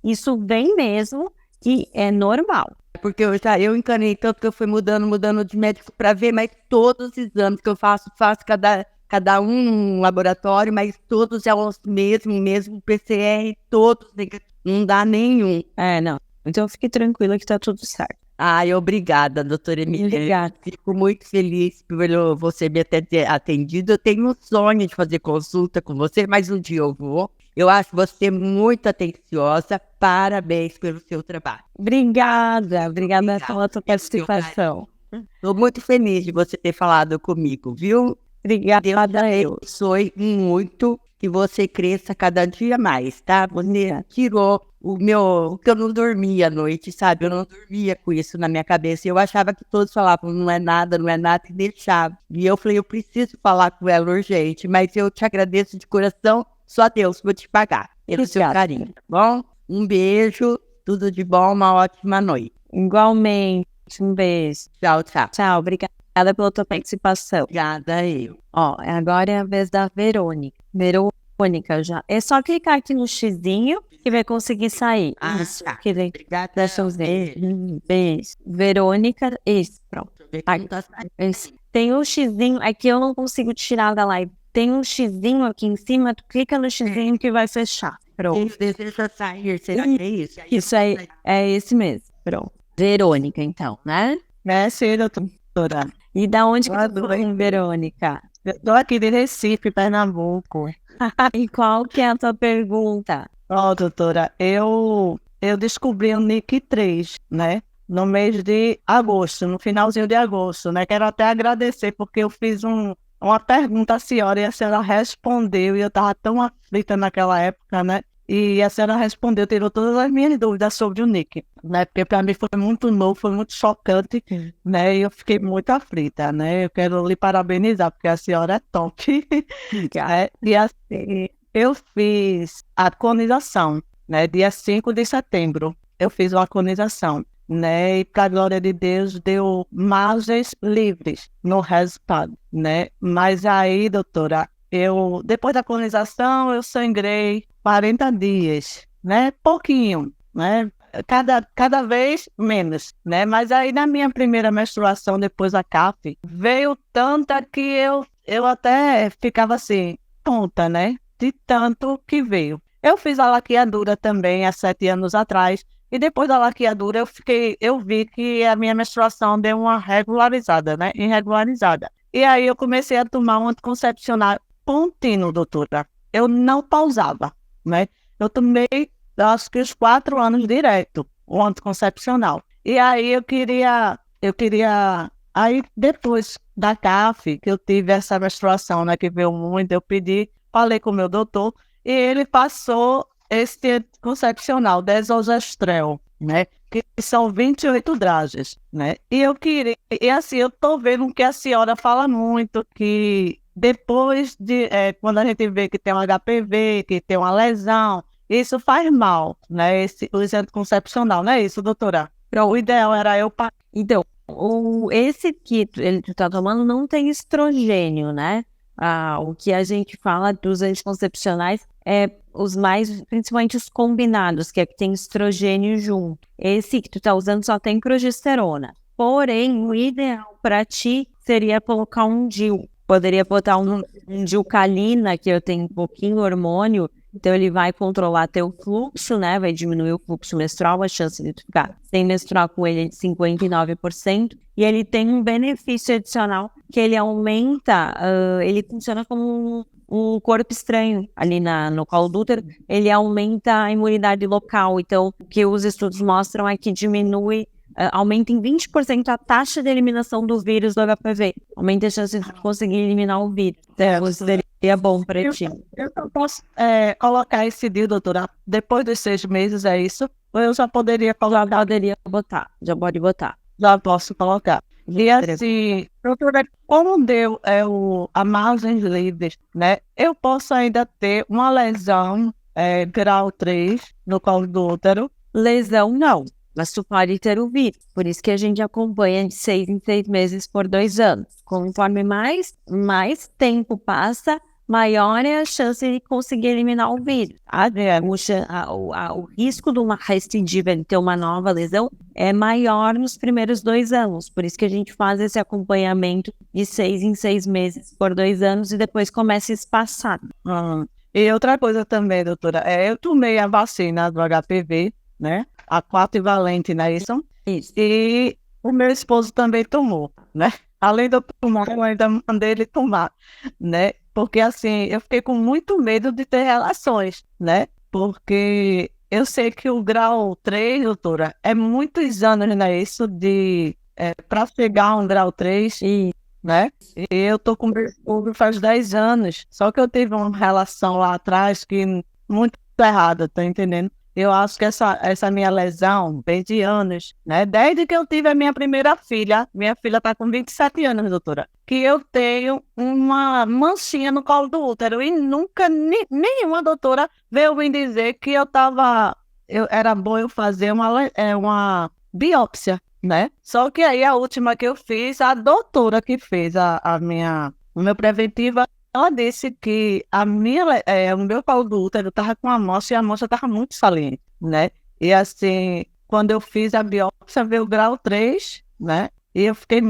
isso vem mesmo que é normal. Porque eu encanei tanto que eu fui mudando de médico para ver, mas todos os exames que eu faço cada um num laboratório, mas todos é os mesmo PCR, todos negativos, não dá nenhum. Não. Então fique tranquila que tá tudo certo. Obrigada, doutora Emília. Obrigada. Fico muito feliz por você me ter atendido. Eu tenho um sonho de fazer consulta com você, mas um dia eu vou. Eu acho você muito atenciosa. Parabéns pelo seu trabalho. Obrigada pela tua participação. Estou muito feliz de você ter falado comigo, viu? Obrigada, Deus abençoe muito, que você cresça cada dia mais, tá? Você tirou o que eu não dormia à noite, sabe? Eu não dormia com isso na minha cabeça. Eu achava que todos falavam, não é nada, e deixava. E eu falei, eu preciso falar com ela urgente, mas eu te agradeço de coração, só Deus vou te pagar pelo seu carinho, tá bom? Um beijo, tudo de bom, uma ótima noite. Igualmente, um beijo. Tchau, tchau. Tchau, obrigada pela tua participação. Obrigada eu. Agora é a vez da Verônica. Verônica, já. É só clicar aqui no xizinho que vai conseguir sair. Isso, tá. Obrigada. Deixa eu ver. Beijo. Verônica, isso, pronto. Tem um xizinho, aqui eu não consigo tirar da live. Tem um xizinho aqui em cima, tu clica no xizinho que vai fechar. Pronto. Deseja sair, será que é isso? Isso aí, é esse mesmo. Pronto. Verônica, então, né? Sim, doutora. E da onde que tu vem, Verônica? Estou aqui de Recife, Pernambuco. E qual que é a tua pergunta? Doutora, eu descobri o NIC 3, né? No mês de agosto, no finalzinho de agosto, né? Quero até agradecer, porque eu fiz uma pergunta à senhora e a senhora respondeu, e eu estava tão aflita naquela época, né? E a senhora respondeu, tirou todas as minhas dúvidas sobre o Nick, né? Porque para mim foi muito novo, foi muito chocante, né? E eu fiquei muito aflita, né? Eu quero lhe parabenizar, porque a senhora é top. né? E assim, eu fiz a colonização, né? Dia 5 de setembro, eu fiz uma colonização, né? E para a glória de Deus, deu margens livres no resultado, né? Mas aí, doutora, depois da colonização, eu sangrei 40 dias, né? Pouquinho, né? Cada vez menos, né? Mas aí na minha primeira menstruação, depois da CAF, veio tanta que eu até ficava assim, tonta, né? De tanto que veio. Eu fiz a laqueadura também há 7 anos atrás, e depois da laqueadura eu vi que a minha menstruação deu uma regularizada, né? Irregularizada. E aí eu comecei a tomar um anticoncepcional contínuo, doutora. Eu não pausava, né? Eu tomei, acho que os 4 anos direto, o anticoncepcional. E aí aí depois da CAF, que eu tive essa menstruação, né, que veio muito, falei com o meu doutor, e ele passou esse anticoncepcional, desogestrel, né, que são 28 dragens, né, e assim, eu tô vendo que a senhora fala muito, que depois quando a gente vê que tem um HPV, que tem uma lesão, isso faz mal, né, esse anticoncepcional, não é isso, doutora? O ideal era eu... Então, esse que tu tá tomando não tem estrogênio, né? O que a gente fala dos anticoncepcionais é os mais, principalmente os combinados, que é que tem estrogênio junto. Esse que tu tá usando só tem progesterona. Porém, o ideal para ti seria colocar um DIU. Poderia botar um Dilcalina, que eu tenho um pouquinho hormônio, então ele vai controlar teu fluxo, né? Vai diminuir o fluxo menstrual, a chance de tu ficar sem menstruar com ele é de 59%. E ele tem um benefício adicional, que ele aumenta, ele funciona como um corpo estranho ali no colo do útero, ele aumenta a imunidade local. Então, o que os estudos mostram é que aumenta em 20% a taxa de eliminação do vírus do HPV. Aumenta a chance de conseguir eliminar o vírus. Então, seria bom para ti. Eu posso colocar esse DIU, doutora, depois dos 6 meses, é isso? Ou eu já poderia colocar? Já pode botar. Já posso colocar. E assim, doutora, como deu a margens livres, né? Eu posso ainda ter uma lesão grau 3 no colo do útero? Lesão não, mas tu pode ter o vírus. Por isso que a gente acompanha de 6 em 6 meses por 2 anos. Conforme mais tempo passa, maior é a chance de conseguir eliminar o vírus. O risco de uma recidiva, de ter uma nova lesão, é maior nos primeiros 2 anos. Por isso que a gente faz esse acompanhamento de 6 em 6 meses por 2 anos e depois começa a espaçar. E outra coisa também, doutora, eu tomei a vacina do HPV, né? A 4-valente, não é isso? Isso. E o meu esposo também tomou, né? Além de eu tomar, eu ainda mandei ele tomar, né? Porque assim, eu fiquei com muito medo de ter relações, né? Porque eu sei que o grau 3, doutora, é muitos anos, né? Isso para chegar a um grau 3, né? E eu tô com meu esposo faz 10 anos. Só que eu tive uma relação lá atrás que muito errada, tá entendendo? Eu acho que essa minha lesão vem de anos, né? Desde que eu tive a minha primeira filha tá com 27 anos, doutora, que eu tenho uma manchinha no colo do útero e nunca nenhuma doutora veio me dizer que era bom eu fazer uma biópsia, né? Só que aí a última que eu fiz, a doutora que fez o meu preventivo, ela disse que o meu colo do útero estava com amostra e a amostra estava muito saliente, né? E assim, quando eu fiz a biópsia, veio o grau 3, né? E eu fiquei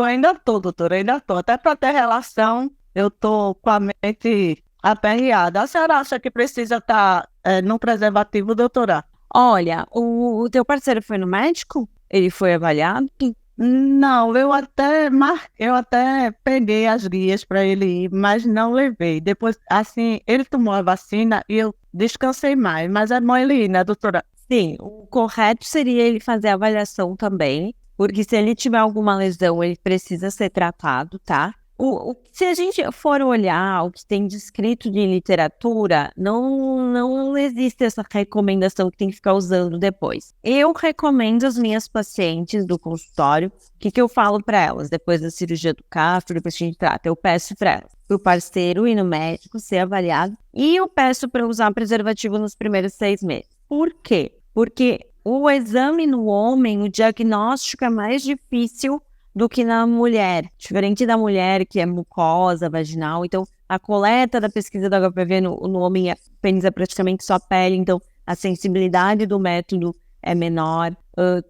ainda tô, doutora, até para ter relação, eu tô com a mente aperreada. A senhora acha que precisa estar no preservativo, doutora? Olha, o teu parceiro foi no médico? Ele foi avaliado? Não, eu até peguei as guias para ele ir, mas não levei. Depois, assim, ele tomou a vacina e eu descansei mais. Mas é bom ele ir, né, doutora? Sim, o correto seria ele fazer a avaliação também, porque se ele tiver alguma lesão, ele precisa ser tratado, tá? Se a gente for olhar o que tem descrito de literatura, não existe essa recomendação que tem que ficar usando depois. Eu recomendo às minhas pacientes do consultório, o que eu falo para elas depois da cirurgia do CAFO, depois que a gente trata, eu peço para elas, para o parceiro ir no médico, ser avaliado, e eu peço para usar preservativo nos primeiros 6 meses. Por quê? Porque o exame no homem, o diagnóstico é mais difícil do que na mulher, diferente da mulher que é mucosa, vaginal. Então, a coleta da pesquisa do HPV no homem, pênis é praticamente só pele, então a sensibilidade do método é menor.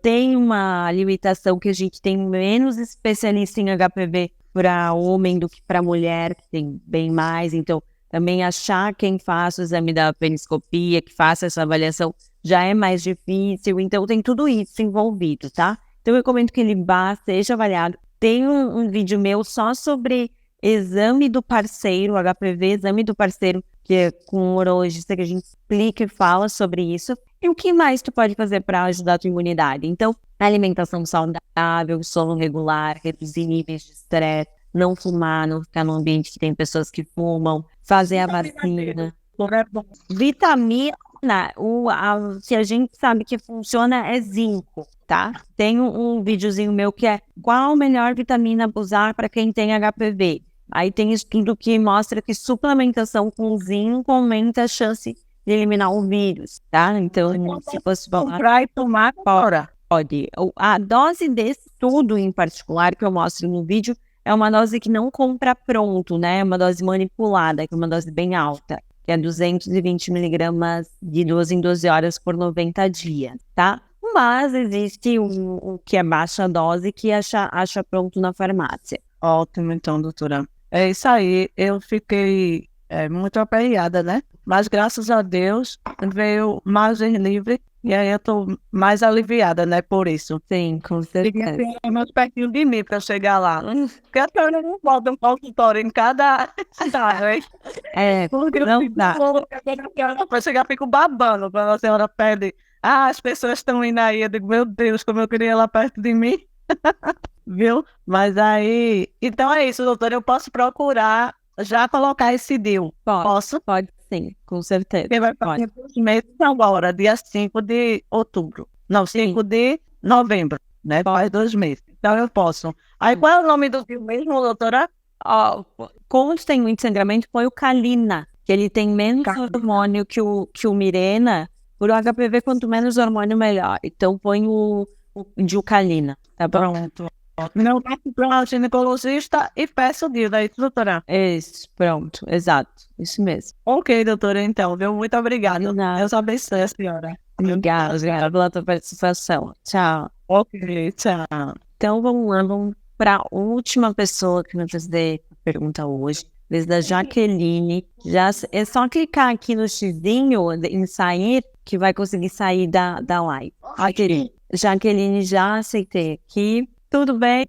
Tem uma limitação que a gente tem menos especialista em HPV para homem do que para mulher, que tem bem mais. Então, também achar quem faça o exame da peniscopia, que faça essa avaliação, já é mais difícil. Então, tem tudo isso envolvido, tá? Então, eu recomendo que ele vá, seja avaliado. Tem um vídeo meu só sobre exame do parceiro, HPV, exame do parceiro, que é com um urologista, que a gente explica e fala sobre isso. E o que mais tu pode fazer para ajudar a tua imunidade? Então, alimentação saudável, sono regular, reduzir níveis de estresse, não fumar, não ficar num ambiente que tem pessoas que fumam, fazer a vacina. Vitamina, que a gente sabe que funciona é zinco, tá? Tem um videozinho meu que é qual a melhor vitamina usar para quem tem HPV. Aí tem estudo que mostra que suplementação com zinco aumenta a chance de eliminar o vírus, tá? Então, se fosse comprar e tomar fora. Pode. A dose desse estudo em particular que eu mostro no vídeo é uma dose que não compra pronto, né? É uma dose manipulada, que é uma dose bem alta, que é 220 miligramas de 12 em 12 horas por 90 dias, tá? Mas existe o que é baixa dose que acha pronto na farmácia. Ótimo, então, doutora. É isso aí. Eu fiquei muito aperreada, né? Mas graças a Deus veio mais livre e aí eu tô mais aliviada, né? Por isso. Sim, com certeza. Queria ter meus pertinho de mim para chegar lá. Porque a senhora não volta um consultório em cada cidade, né? Não dá. Para chegar, fico babando quando a senhora pede. As pessoas estão indo aí. Eu digo, meu Deus, como eu queria lá perto de mim. Viu? Mas aí... Então é isso, doutora. Eu posso procurar já colocar esse DIU. Posso? Pode sim, com certeza. Porque vai fazer 2 meses agora, dia 5 de outubro. Não, 5 de novembro, né? Faz 2 meses. Então eu posso. Aí qual é o nome do DIU mesmo, doutora? Como tem muito sangramento, põe o Calina, que ele tem menos hormônio que o Mirena. Por HPV, quanto menos hormônio, melhor. Então põe o Diucalina, tá bom? Pronto. Não, para o ginecologista e peço o DIU, daí, doutora. Isso, pronto, exato, isso mesmo. Ok, doutora, então, viu? Muito obrigada. Deus abençoe a senhora. Obrigada pela tua participação. Tchau. Ok, tchau. Então vamos para a última pessoa que vai fazer a pergunta hoje. Vez da Jaqueline. É só clicar aqui no xizinho em sair, que vai conseguir sair da live. Aqui. Jaqueline, já aceitei aqui. Tudo bem?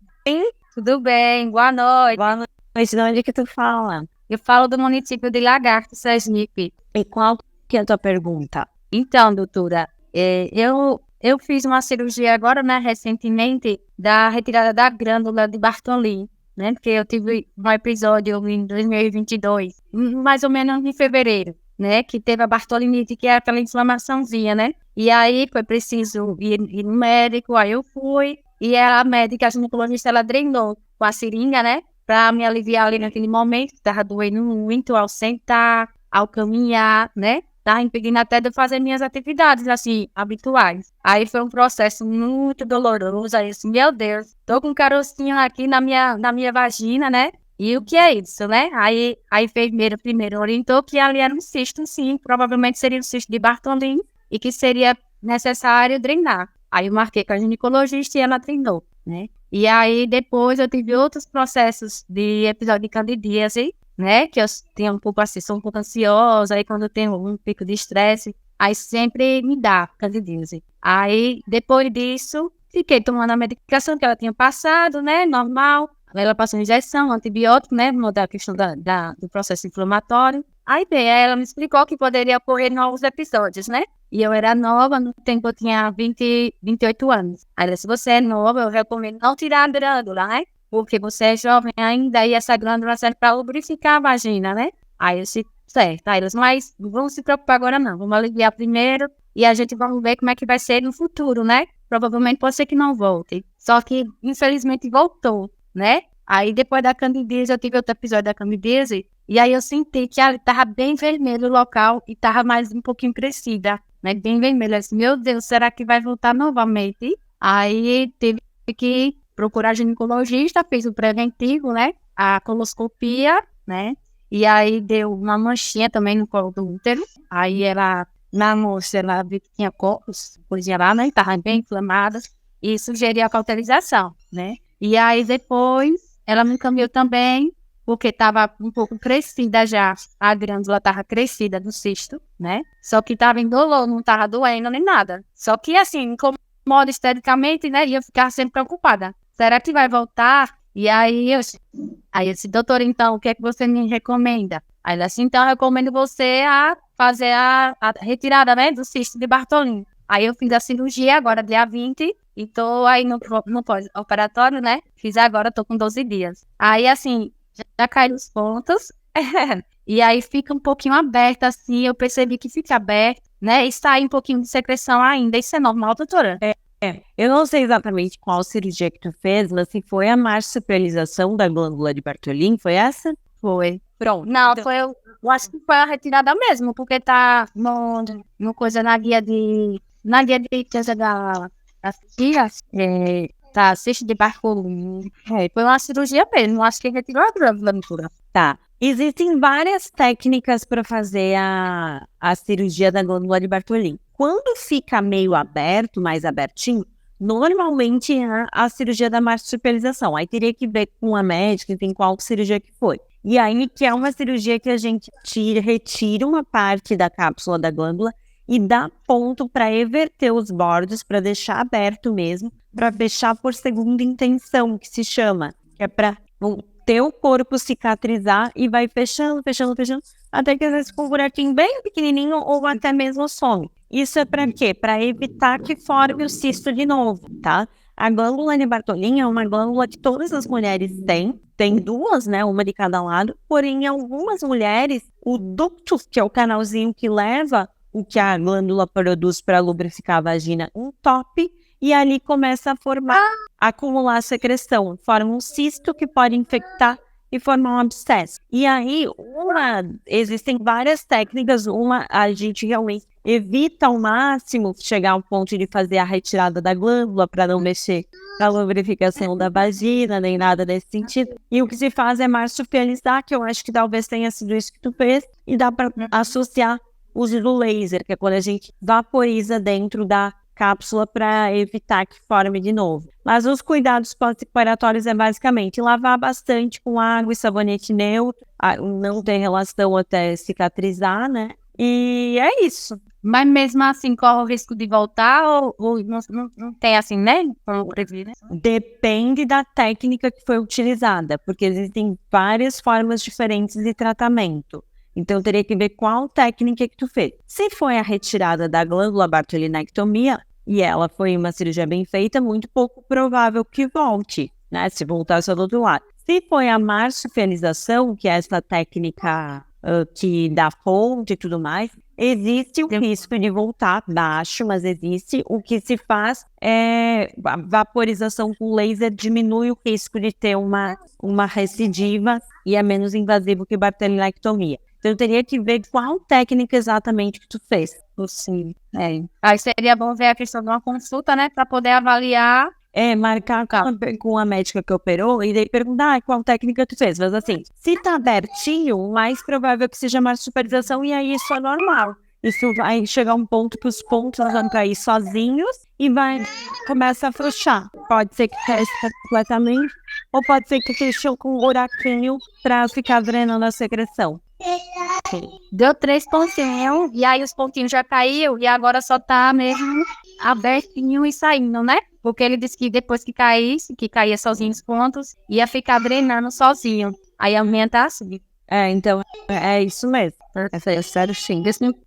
Tudo bem, boa noite. Boa noite. De onde é que tu fala? Eu falo do município de Lagarto, Sergipe. E qual que é a tua pergunta? Então, doutora, eu fiz uma cirurgia agora, né, recentemente, da retirada da glândula de Bartholin, né, porque eu tive um episódio em 2022, mais ou menos em fevereiro, né, que teve a bartolinite, que é aquela inflamaçãozinha, né, e aí foi preciso ir no médico, aí eu fui, e a médica, a ginecologista, ela drenou com a seringa, né, pra me aliviar ali naquele momento, que tava doendo muito ao sentar, ao caminhar, né, tava impedindo até de fazer minhas atividades, assim, habituais. Aí foi um processo muito doloroso, aí assim, meu Deus, tô com um carocinho aqui na minha vagina, né, e o que é isso, né, aí a enfermeira primeiro orientou que ali era um cisto, sim, provavelmente seria um cisto de Bartholin, e que seria necessário drenar. Aí eu marquei com a ginecologista e ela treinou, né? E aí depois eu tive outros processos de episódio de candidíase, né? Que eu tenho um pouco assim, sou um pouco ansiosa, aí quando eu tenho um pico de estresse, aí sempre me dá candidíase. Aí depois disso, fiquei tomando a medicação que ela tinha passado, né? Normal. Ela passou injeção, antibiótico, né? Mudar a questão do processo inflamatório. Aí bem, ela me explicou que poderia ocorrer novos episódios, né? E eu era nova, no tempo eu tinha 28 anos. Aí ela disse, se você é nova, eu recomendo não tirar a glândula, né? porque você é jovem ainda e essa glândula serve para lubrificar a vagina, né? Aí eu disse, certo. Aí eles, mas não vamos se preocupar agora não, vamos aliviar primeiro e a gente vai ver como é que vai ser no futuro, né? Provavelmente pode ser que não volte. Só que, infelizmente, voltou, né? Aí depois da candidíase, eu tive outro episódio da candidíase, e aí eu senti que ela tava bem vermelho o local e tava mais um pouquinho crescida, né? Bem vermelho. Eu disse, meu Deus, será que vai voltar novamente? Aí teve que procurar ginecologista, fez o preventivo, né? A coloscopia, né? E aí deu uma manchinha também no colo do útero. Aí ela, na moça, ela viu que tinha corpos, coisinha lá, né? Tava bem inflamada e sugeriu a cauterização, né? E aí depois ela me encaminhou também, porque estava um pouco crescida já, a glândula estava crescida do cisto, né? Só que estava indolor, não estava doendo nem nada. Só que assim, incomoda esteticamente, né? E eu ficava sempre preocupada. Será que vai voltar? E aí eu disse, doutora, então, o que é que você me recomenda? Aí ela assim, então eu recomendo você a fazer a retirada, né, do cisto de Bartholin. Aí eu fiz a cirurgia agora, dia 20, e tô aí no pós-operatório, né? Fiz agora, tô com 12 dias. Aí, assim, já caiu os pontos. E aí fica um pouquinho aberto, assim, eu percebi que fica aberto, né? E sai um pouquinho de secreção ainda. Isso é normal, doutora? Eu não sei exatamente qual cirurgia que tu fez, mas se foi a marsupialização da glândula de Bartholin, foi essa? Foi. Pronto. Não, então, eu acho que foi a retirada mesmo, porque tá no coisa na guia de coisa das tias, tá cisto de Bartholin. Foi uma cirurgia mesmo, acho que retirou a glândula. Tá. Existem várias técnicas para fazer a cirurgia da glândula de Bartholin. Quando fica meio aberto, mais abertinho, normalmente é a cirurgia da marsupialização. Aí teria que ver com a médica, enfim, qual cirurgia que foi. E aí que é uma cirurgia que a gente retira uma parte da cápsula da glândula e dá ponto para everter os bordos, para deixar aberto mesmo, para fechar por segunda intenção, que se chama, que é para ter o corpo cicatrizar e vai fechando, até que às vezes com um buraquinho bem pequenininho ou até mesmo some. Isso é para quê? Para evitar que forme o cisto de novo, tá? A glândula de Bartholin é uma glândula que todas as mulheres têm. Tem duas, né? Uma de cada lado. Porém, em algumas mulheres, o ducto, que é o canalzinho que leva o que a glândula produz para lubrificar a vagina, entope e ali começa a formar, acumular secreção. Forma um cisto que pode infectar e formar um abscesso. E aí, existem várias técnicas. A gente realmente evita ao máximo chegar ao ponto de fazer a retirada da glândula para não mexer na lubrificação da vagina, nem nada nesse sentido. E o que se faz é marsupializar, que eu acho que talvez tenha sido isso que tu fez, e dá para associar o uso do laser, que é quando a gente vaporiza dentro da cápsula para evitar que forme de novo. Mas os cuidados pós-operatórios é basicamente lavar bastante com água e sabonete neutro, não ter relação até cicatrizar, né? E é isso. Mas mesmo assim, corre o risco de voltar ou não tem assim, né? Como prevenir, né? Depende da técnica que foi utilizada, porque existem várias formas diferentes de tratamento. Então, teria que ver qual técnica que tu fez. Se foi a retirada da glândula bartolinectomia, e ela foi uma cirurgia bem feita, muito pouco provável que volte, né? Se voltar só do outro lado. Se foi a marsupialização, que é essa técnica que dá ponte e tudo mais, existe o risco de voltar baixo, mas existe. O que se faz é a vaporização com laser diminui o risco de ter uma recidiva e é menos invasivo que bartolinectomia. Então, eu teria que ver qual técnica exatamente que tu fez. Sim, Aí seria bom ver a questão de uma consulta, né? Para poder avaliar. Marcar com a médica que operou e daí perguntar qual técnica tu fez. Mas assim, se tá abertinho, o mais provável que seja marsupialização e aí isso é normal. Isso vai chegar a um ponto que os pontos vão cair sozinhos e começa a afrouxar. Pode ser que cresça completamente ou pode ser que feche com um buraquinho para ficar drenando a secreção. Deu 3 pontinhos, e aí os pontinhos já caiu, e agora só tá mesmo abertinho e saindo, né? Porque ele disse que depois que caía sozinho os pontos, ia ficar drenando sozinho. Aí a minha tá assim. Então, é isso mesmo. É sério, sim.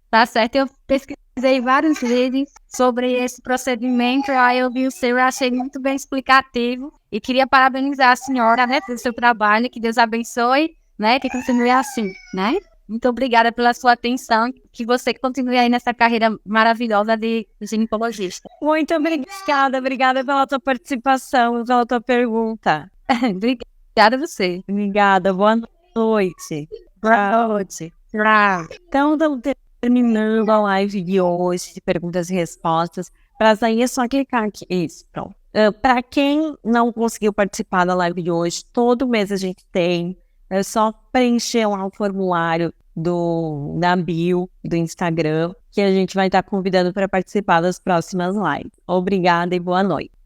Tá certo, eu pesquisei várias vezes sobre esse procedimento, aí eu vi o seu, eu achei muito bem explicativo. E queria parabenizar a senhora, né, pelo seu trabalho, que Deus abençoe, né, que continue assim, né? Muito obrigada pela sua atenção, que você continue aí nessa carreira maravilhosa de ginecologista. Muito obrigada pela tua participação e pela tua pergunta. Obrigada a você. Obrigada, boa noite. Boa noite. Tchau. Então, estamos terminando a live de hoje de perguntas e respostas. Para sair é só clicar aqui. Isso, pronto. Para quem não conseguiu participar da live de hoje, todo mês a gente tem. É só preencher lá o formulário da bio do Instagram, que a gente vai estar convidando para participar das próximas lives. Obrigada e boa noite.